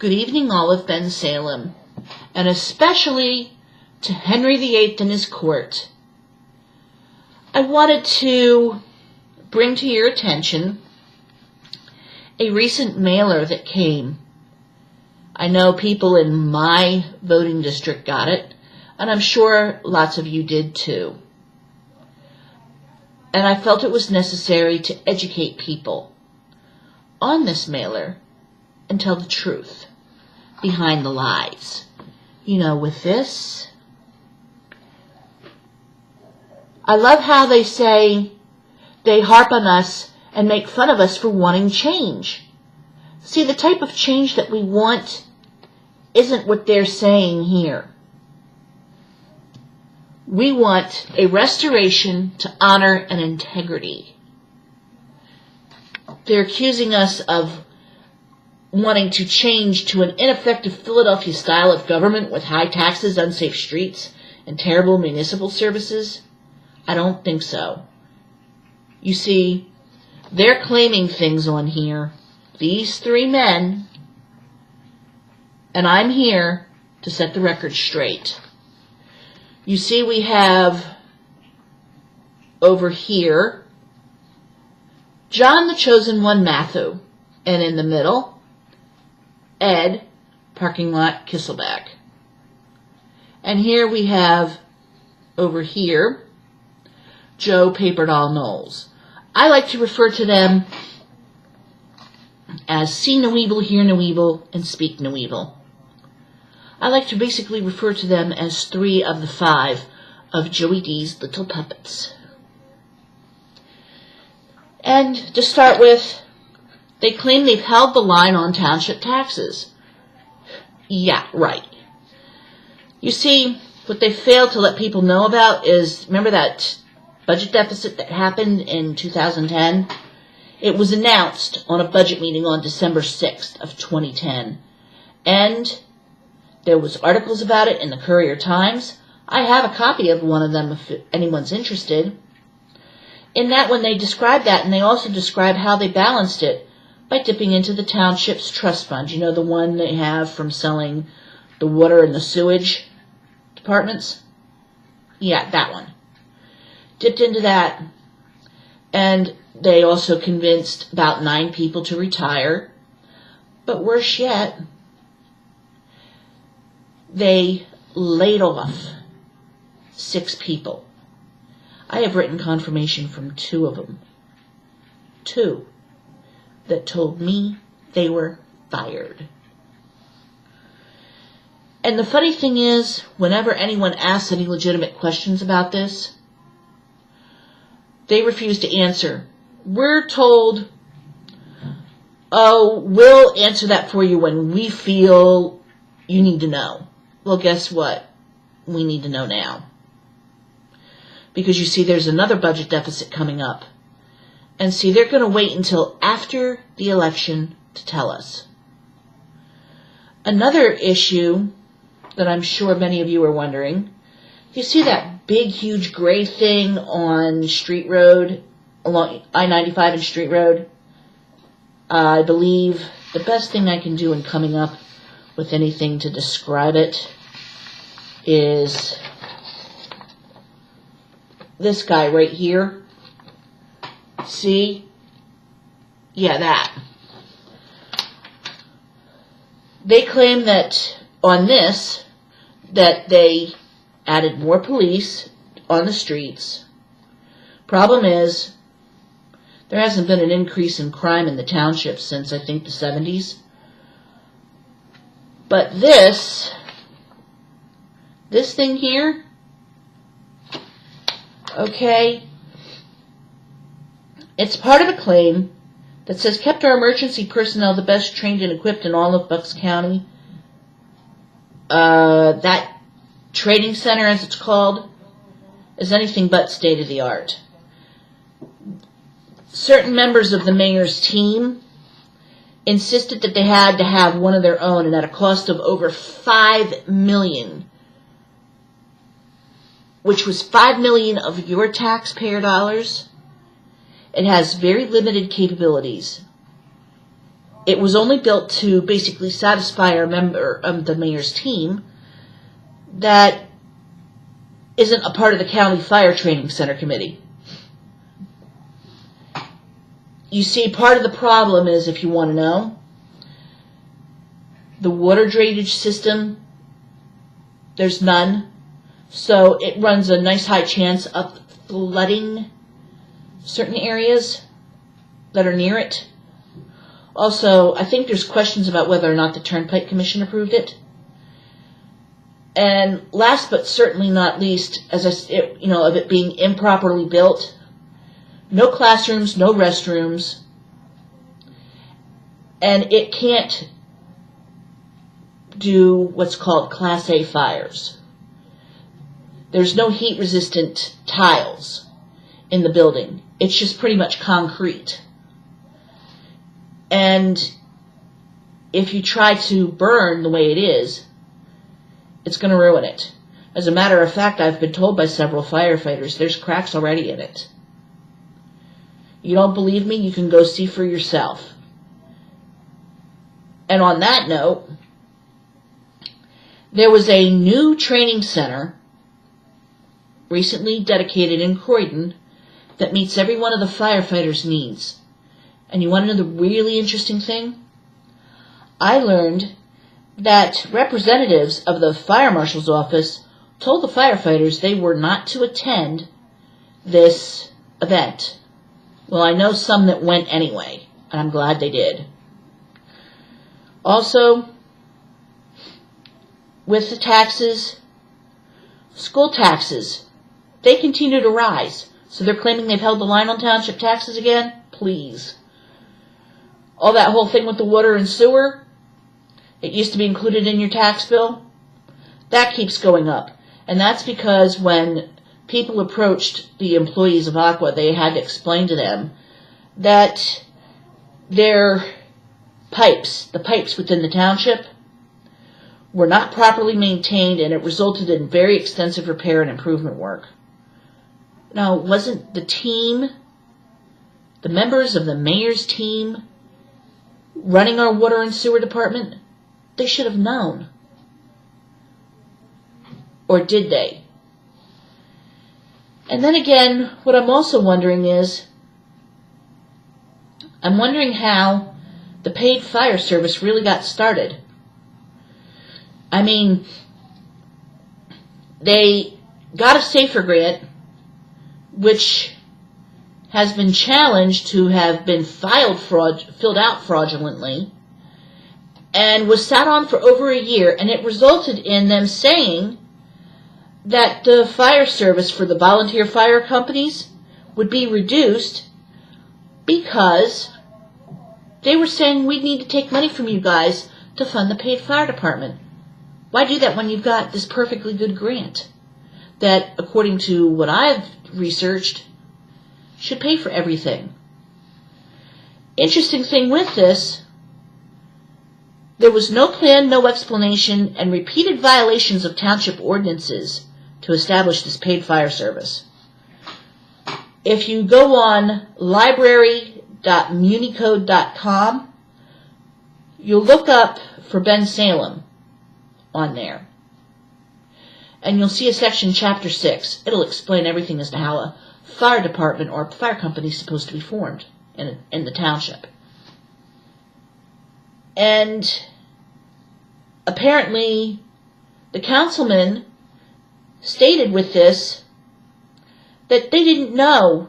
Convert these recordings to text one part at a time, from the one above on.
Good evening, all of Bensalem, and especially to Henry VIII and his court. I wanted to bring to your attention a recent mailer that came. I know people in my voting district got it, and I'm sure lots of you did too. And I felt it was necessary to educate people on this mailer and tell the truth behind the lies. You know, with this, I love how they say they harp on us and make fun of us for wanting change. See, the type of change that we want isn't what they're saying here. We want a restoration to honor and integrity. They're accusing us of wanting to change to an ineffective Philadelphia style of government with high taxes, unsafe streets, and terrible municipal services. I don't think so. You see, they're claiming things on here, these three men, and I'm here to set the record straight. You see, we have over here John the Chosen One Matthew, and in the middle, Ed, parking lot Kisselback. And here we have, over here, Joe Paperdoll Knowles. I like to refer to them as see no evil, hear no evil, and speak no evil. I like to basically refer to them as 3 of the 5 of Joey D's little puppets. And to start with, they claim they've held the line on township taxes. Yeah, right. You see, what they failed to let people know about is, remember that budget deficit that happened in 2010? It was announced on a budget meeting on December 6th of 2010. And there was articles about it in the Courier-Times. I have a copy of one of them if anyone's interested. In that one, they described that, and they also described how they balanced it by dipping into the township's trust fund. You know, the one they have from selling the water and the sewage departments? Yeah, that one. Dipped into that, and they also convinced about 9 people to retire. But worse yet, they laid off 6 people. I have written confirmation from 2 of them. 2 that told me they were fired. And the funny thing is, whenever anyone asks any legitimate questions about this, they refuse to answer. We're told, oh, we'll answer that for you when we feel you need to know. Well, guess what? We need to know now. Because you see, there's another budget deficit coming up. And see, they're going to wait until after the election to tell us. Another issue that I'm sure many of you are wondering, you see that big, huge gray thing on Street Road, along I-95 and Street Road? I believe the best thing I can do in coming up with anything to describe it is this guy right here. See? Yeah, that. They claim that on this, that they added more police on the streets. Problem is, there hasn't been an increase in crime in the township since, I think, the 70s. But this thing here, okay, it's part of a claim that says kept our emergency personnel the best trained and equipped in all of Bucks County. That training center, as it's called, is anything but state-of-the-art. Certain members of the mayor's team insisted that they had to have one of their own, and at a cost of over $5 million, which was $5 million of your taxpayer dollars. It has very limited capabilities. it was only built to basically satisfy our member of the mayor's team that isn't a part of the county fire training center committee. You see, part of the problem is, if you want to know, the water drainage system, there's none. So it runs a nice high chance of flooding certain areas that are near it. Also, I think there's questions about whether or not the Turnpike Commission approved it. And last but certainly not least, of it being improperly built, no classrooms, no restrooms, and it can't do what's called Class A fires. There's no heat-resistant tiles in the building. It's just pretty much concrete. And if you try to burn the way it is, it's going to ruin it. As a matter of fact, I've been told by several firefighters there's cracks already in it. You don't believe me? You can go see for yourself. And on that note, there was a new training center recently dedicated in Croydon that meets every one of the firefighters' needs. And you want to know the really interesting thing? I learned that representatives of the fire marshal's office told the firefighters they were not to attend this event. Well, I know some that went anyway, and I'm glad they did. Also, with the taxes, school taxes, they continue to rise. So they're claiming they've held the line on township taxes again? Please. All that whole thing with the water and sewer, it used to be included in your tax bill. That keeps going up. And that's because when people approached the employees of Aqua, they had to explain to them that their pipes, the pipes within the township, were not properly maintained, and it resulted in very extensive repair and improvement work. Now, wasn't the team, the members of the mayor's team, running our water and sewer department? They should have known. Or did they? And then again, what I'm also wondering is, I'm wondering how the paid fire service really got started. I mean, they got a SAFER grant, which has been challenged to have been filled out fraudulently, and was sat on for over a year, and it resulted in them saying that the fire service for the volunteer fire companies would be reduced because they were saying we need to take money from you guys to fund the paid fire department. Why do that when you've got this perfectly good grant that, according to what I've researched, should pay for everything? Interesting thing with this, there was no plan, no explanation, and repeated violations of township ordinances to establish this paid fire service. If you go on library.municode.com, you'll look up for Ben Salem on there. And you'll see a section, Chapter 6. It'll explain everything as to how a fire department or fire company is supposed to be formed in the township. And apparently, the councilman stated with this that they didn't know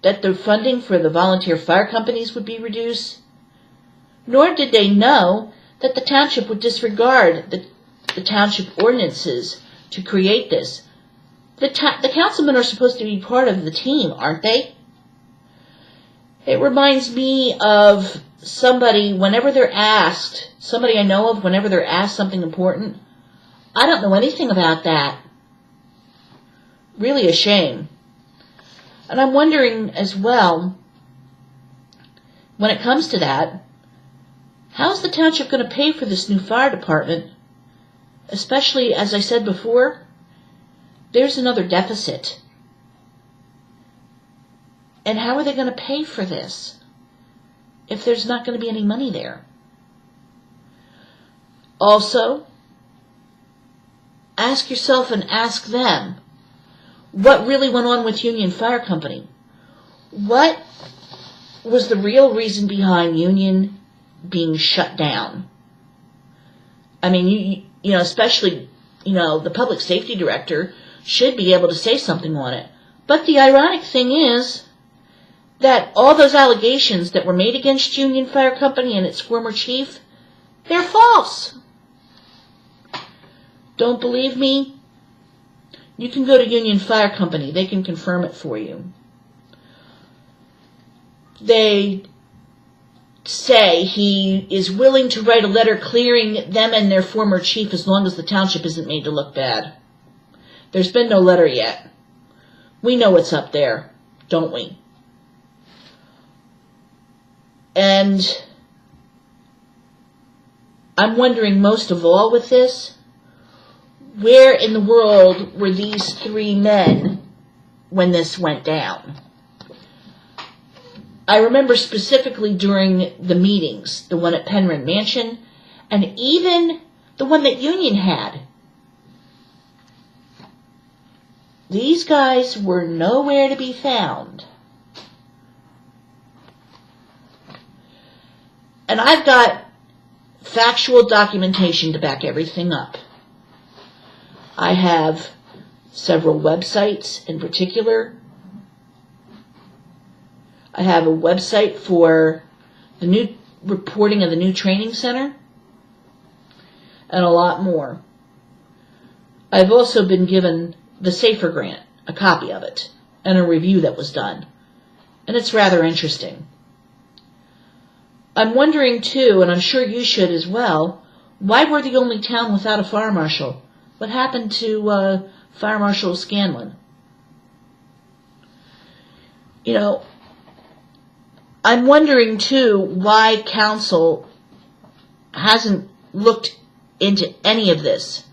that the funding for the volunteer fire companies would be reduced, nor did they know that the township would disregard the township ordinances to create this. The councilmen are supposed to be part of the team, aren't they? It reminds me of somebody, whenever they're asked, somebody I know of, whenever they're asked something important, I don't know anything about that. Really a shame. And I'm wondering as well, when it comes to that, how's the township going to pay for this new fire department? Especially, as I said before, there's another deficit. And how are they going to pay for this if there's not going to be any money there? Also, ask yourself and ask them, what really went on with Union Fire Company? What was the real reason behind Union being shut down? I mean, you know, especially, the public safety director should be able to say something on it. But the ironic thing is that all those allegations that were made against Union Fire Company and its former chief, they're false. Don't believe me? You can go to Union Fire Company. They can confirm it for you. They say he is willing to write a letter clearing them and their former chief as long as the township isn't made to look bad. There's been no letter yet. We know what's up there, don't we? And I'm wondering most of all with this, where in the world were these three men when this went down? I remember specifically during the meetings, the one at Penryn Mansion, and even the one that Union had. These guys were nowhere to be found. And I've got factual documentation to back everything up. I have several websites in particular. I have a website for the new reporting of the new training center and a lot more. I've also been given the SAFER grant, a copy of it, and a review that was done. And it's rather interesting. I'm wondering too, and I'm sure you should as well, why we're the only town without a fire marshal? What happened to Fire Marshal Scanlon? I'm wondering too why council hasn't looked into any of this,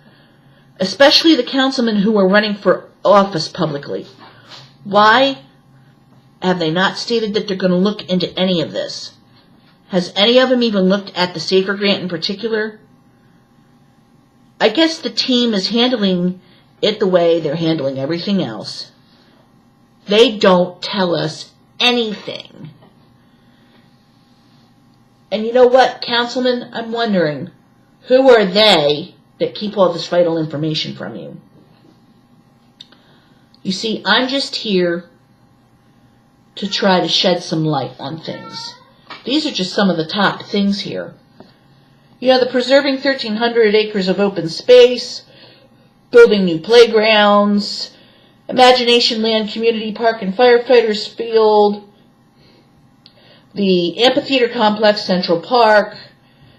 especially the councilmen who are running for office publicly. Why have they not stated that they're going to look into any of this? Has any of them even looked at the SAFER grant in particular? I guess the team is handling it the way they're handling everything else. They don't tell us anything. And you know what, councilman? I'm wondering, who are they that keep all this vital information from you? You see, I'm just here to try to shed some light on things. These are just some of the top things here. The preserving 1,300 acres of open space, building new playgrounds, Imagination Land Community Park and Firefighters Field, the Amphitheater Complex, Central Park,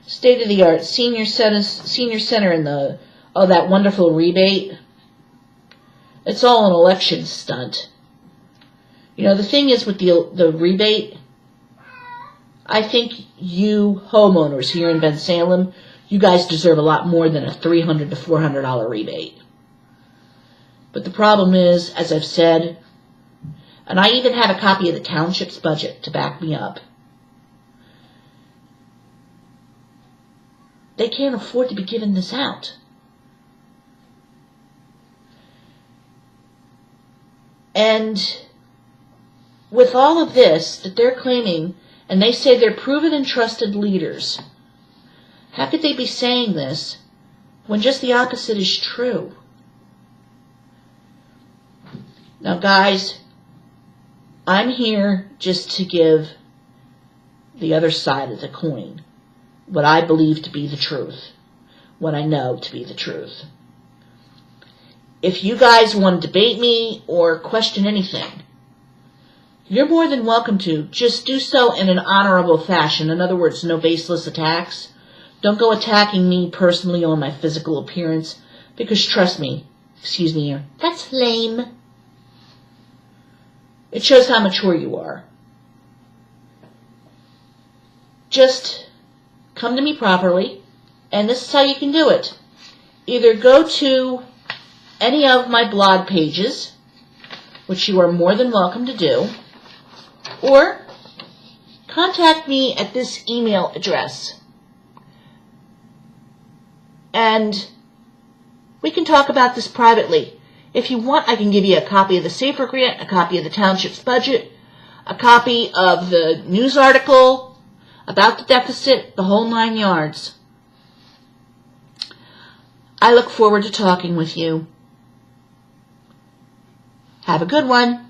state-of-the-art senior center and that wonderful rebate. It's all an election stunt. The thing is with the rebate, I think you homeowners here in Bensalem, you guys deserve a lot more than a $300 to $400 rebate. But the problem is, as I've said, and I even have a copy of the township's budget to back me up, they can't afford to be giving this out. And with all of this that they're claiming, and they say they're proven and trusted leaders, how could they be saying this when just the opposite is true? Now, guys, I'm here just to give the other side of the coin, what I believe to be the truth, what I know to be the truth. If you guys want to debate me or question anything, you're more than welcome to. Just do so in an honorable fashion. In other words, no baseless attacks. Don't go attacking me personally on my physical appearance, because trust me, excuse me here, that's lame. It shows how mature you are. Just come to me properly, and this is how you can do it. Either go to any of my blog pages, which you are more than welcome to do, or contact me at this email address. and we can talk about this privately. If you want, I can give you a copy of the SAFER grant, a copy of the township's budget, a copy of the news article about the deficit, the whole 9 yards. I look forward to talking with you. Have a good one.